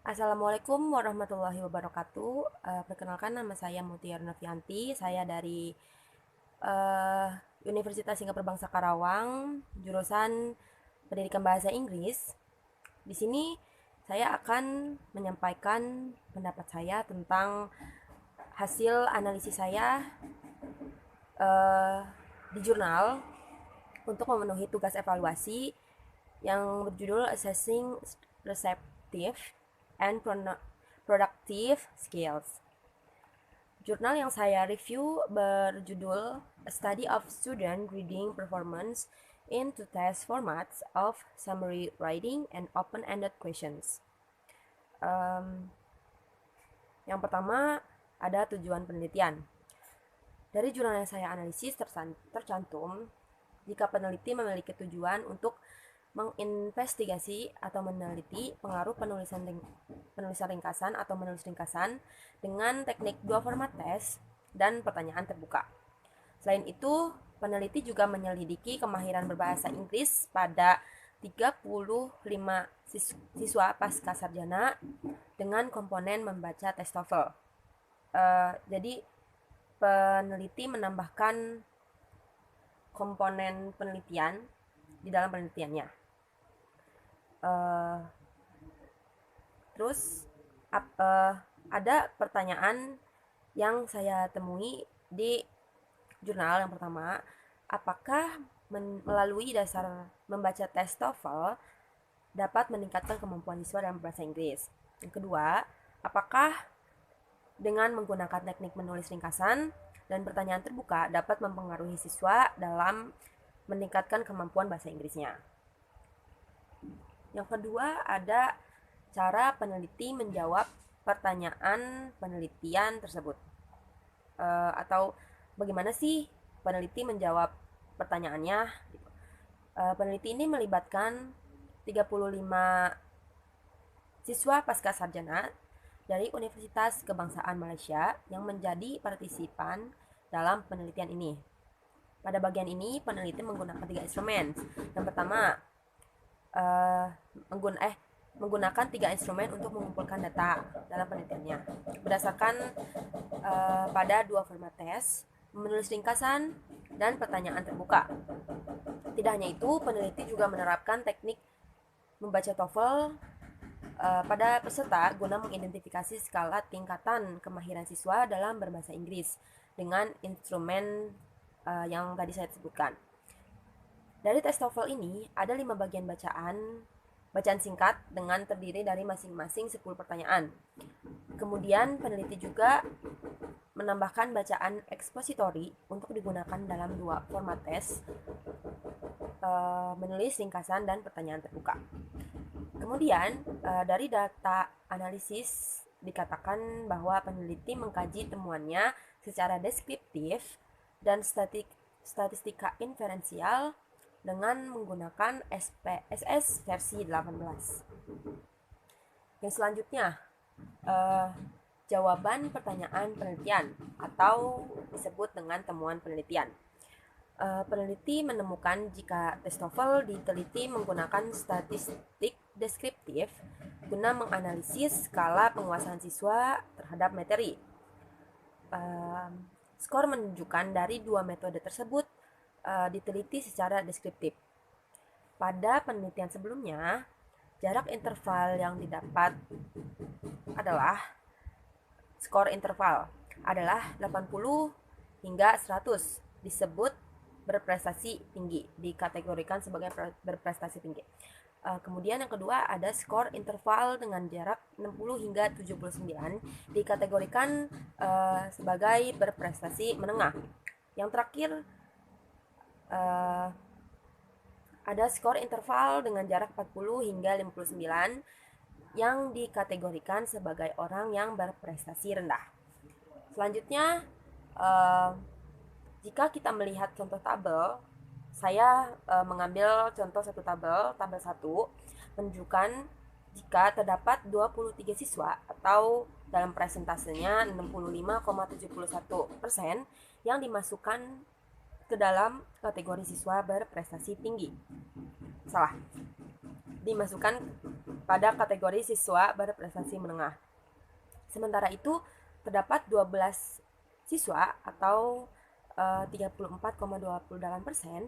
Assalamualaikum warahmatullahi wabarakatuh. Perkenalkan nama saya Mutiara Novianti. Saya dari eh, Universitas Singapura Bangsa Karawang, jurusan Pendidikan Bahasa Inggris. Di sini saya akan menyampaikan pendapat saya tentang hasil analisis saya eh, di jurnal untuk memenuhi tugas evaluasi yang berjudul Assessing Receptive and Productive Skills. Jurnal yang saya review berjudul A Study of Student Reading Performance in Two Test Formats of Summary Writing and Open-Ended Questions. Yang pertama, ada tujuan penelitian. Dari jurnal yang saya analisis tercantum, jika peneliti memiliki tujuan untuk menginvestigasi atau meneliti pengaruh penulisan ringkasan atau menulis ringkasan dengan teknik dua format tes dan pertanyaan terbuka. Selain itu, peneliti juga menyelidiki kemahiran berbahasa Inggris pada 35 siswa pasca sarjana dengan komponen membaca tes TOEFL. Jadi peneliti menambahkan komponen penelitian di dalam penelitiannya. Terus ada pertanyaan yang saya temui di jurnal yang pertama, apakah melalui dasar membaca tes TOEFL dapat meningkatkan kemampuan siswa dalam bahasa Inggris? Yang kedua, apakah dengan menggunakan teknik menulis ringkasan dan pertanyaan terbuka dapat mempengaruhi siswa dalam meningkatkan kemampuan bahasa Inggrisnya? Yang kedua, ada cara peneliti menjawab pertanyaan penelitian tersebut. Atau bagaimana sih peneliti menjawab pertanyaannya? Peneliti ini melibatkan 35 siswa pasca sarjana dari Universitas Kebangsaan Malaysia yang menjadi partisipan dalam penelitian ini. Pada bagian ini, peneliti menggunakan 3 instrumen. Yang pertama, menggunakan 3 instrumen untuk mengumpulkan data dalam penelitiannya berdasarkan pada 2 format tes, menulis ringkasan, dan pertanyaan terbuka. Tidak hanya itu, peneliti juga menerapkan teknik membaca TOEFL pada peserta guna mengidentifikasi skala tingkatan kemahiran siswa dalam berbahasa Inggris dengan instrumen yang tadi saya sebutkan. Dari tes TOEFL ini, ada 5 bagian bacaan singkat dengan terdiri dari masing-masing 10 pertanyaan. Kemudian, peneliti juga menambahkan bacaan ekspositori untuk digunakan dalam 2 format tes, menulis ringkasan dan pertanyaan terbuka. Kemudian, dari data analisis dikatakan bahwa peneliti mengkaji temuannya secara deskriptif dan statistika inferensial dengan menggunakan SPSS versi 18. Yang selanjutnya, jawaban pertanyaan penelitian atau disebut dengan temuan penelitian. Peneliti menemukan jika tes TOEFL diteliti menggunakan statistik deskriptif guna menganalisis skala penguasaan siswa terhadap materi. Skor menunjukkan dari 2 metode tersebut diteliti secara deskriptif. Pada penelitian sebelumnya, jarak interval yang didapat adalah skor interval adalah 80 hingga 100, disebut berprestasi tinggi, dikategorikan sebagai berprestasi tinggi. Kemudian yang kedua ada skor interval dengan jarak 60 hingga 79, dikategorikan sebagai berprestasi menengah. Yang terakhir ada skor interval dengan jarak 40 hingga 59 yang dikategorikan sebagai orang yang berprestasi rendah. Selanjutnya, jika kita melihat contoh tabel, saya mengambil contoh satu tabel 1, menunjukkan jika terdapat 23 siswa atau dalam presentasenya 65,71% yang dimasukkan ke dalam kategori siswa berprestasi tinggi. Dimasukkan pada kategori siswa berprestasi menengah. Sementara itu, terdapat 12 siswa atau 34,28%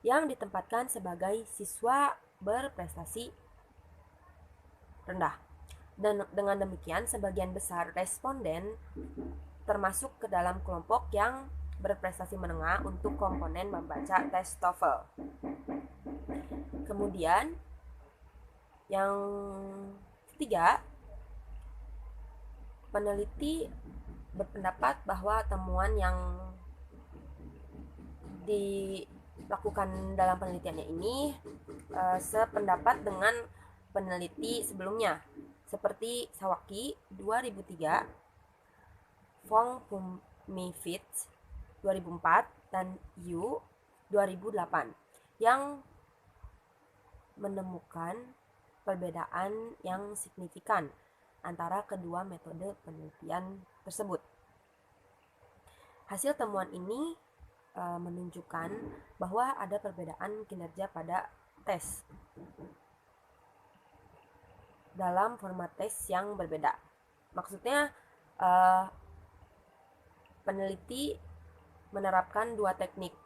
yang ditempatkan sebagai siswa berprestasi rendah. Dan dengan demikian, sebagian besar responden termasuk ke dalam kelompok yang berprestasi menengah untuk komponen membaca tes TOEFL. Kemudian, yang ketiga, peneliti berpendapat bahwa temuan yang dilakukan dalam penelitiannya ini sependapat dengan peneliti sebelumnya, seperti Sawaki 2003, Fong Pumifit 2004, dan Yu 2008, yang menemukan perbedaan yang signifikan antara kedua metode penelitian tersebut. Hasil temuan ini menunjukkan bahwa ada perbedaan kinerja pada tes dalam format tes yang berbeda. Maksudnya peneliti menerapkan dua teknik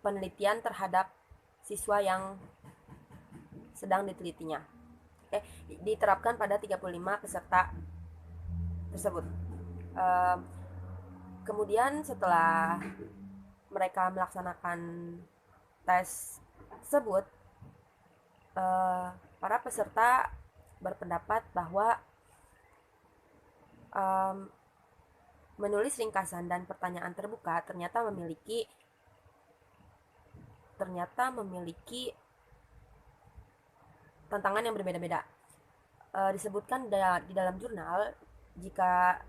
penelitian terhadap siswa yang sedang ditelitinya. Diterapkan pada 35 peserta tersebut. Kemudian setelah mereka melaksanakan tes tersebut, para peserta berpendapat bahwa menulis ringkasan dan pertanyaan terbuka ternyata memiliki tantangan yang berbeda-beda. Disebutkan di dalam jurnal, jika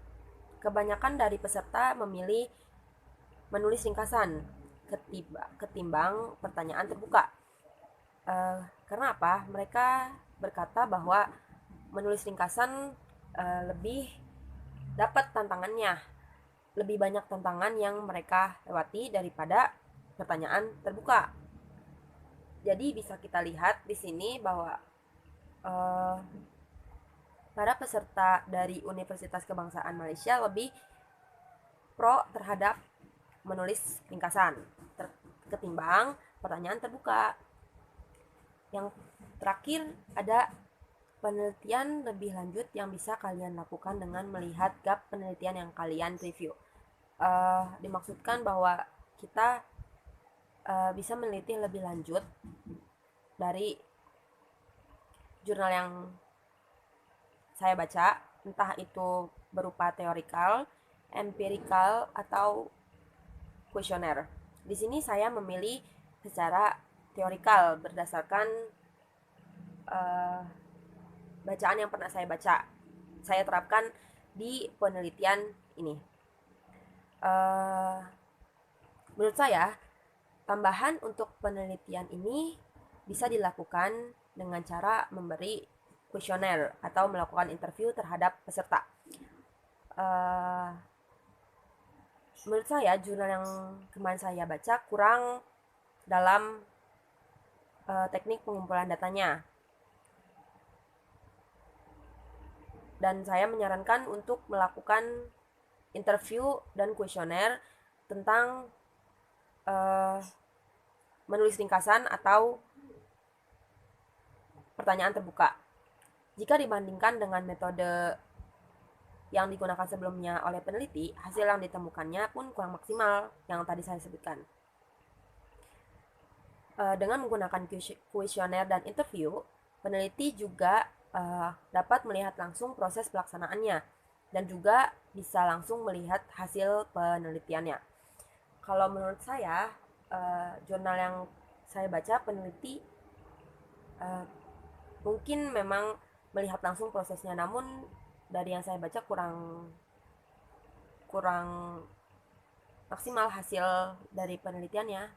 kebanyakan dari peserta memilih menulis ringkasan ketimbang pertanyaan terbuka. Karena apa? Mereka berkata bahwa menulis ringkasan lebih dapat tantangannya, lebih banyak tantangan yang mereka lewati daripada pertanyaan terbuka. Jadi bisa kita lihat di sini bahwa para peserta dari Universitas Kebangsaan Malaysia lebih pro terhadap menulis ringkasan ketimbang pertanyaan terbuka. Yang terakhir, ada penelitian lebih lanjut yang bisa kalian lakukan dengan melihat gap penelitian yang kalian review. Dimaksudkan bahwa kita bisa meneliti lebih lanjut dari jurnal yang saya baca, entah itu berupa teorikal, empirikal, atau kuesioner. Di sini saya memilih secara teorikal berdasarkan bacaan yang pernah saya baca. Saya terapkan di penelitian ini. Menurut saya, tambahan untuk penelitian ini bisa dilakukan dengan cara memberi kuesioner atau melakukan interview terhadap peserta. Menurut saya, jurnal yang kemarin saya baca kurang dalam teknik pengumpulan datanya. Dan saya menyarankan untuk melakukan interview dan kuesioner tentang menulis ringkasan atau pertanyaan terbuka. Jika dibandingkan dengan metode yang digunakan sebelumnya oleh peneliti, hasil yang ditemukannya pun kurang maksimal yang tadi saya sebutkan. Dengan menggunakan kuesioner dan interview, peneliti juga dapat melihat langsung proses pelaksanaannya dan juga bisa langsung melihat hasil penelitiannya. Kalau menurut saya, jurnal yang saya baca, peneliti mungkin memang melihat langsung prosesnya, namun dari yang saya baca kurang maksimal hasil dari penelitiannya.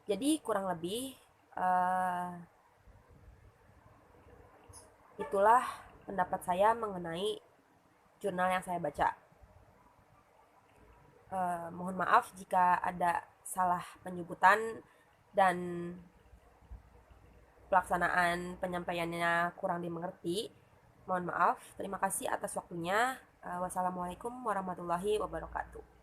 Jadi kurang lebih itulah pendapat saya mengenai jurnal yang saya baca. Mohon maaf jika ada salah penyebutan dan pelaksanaan penyampaiannya kurang dimengerti, mohon maaf. Terima kasih atas waktunya. Wassalamualaikum warahmatullahi wabarakatuh.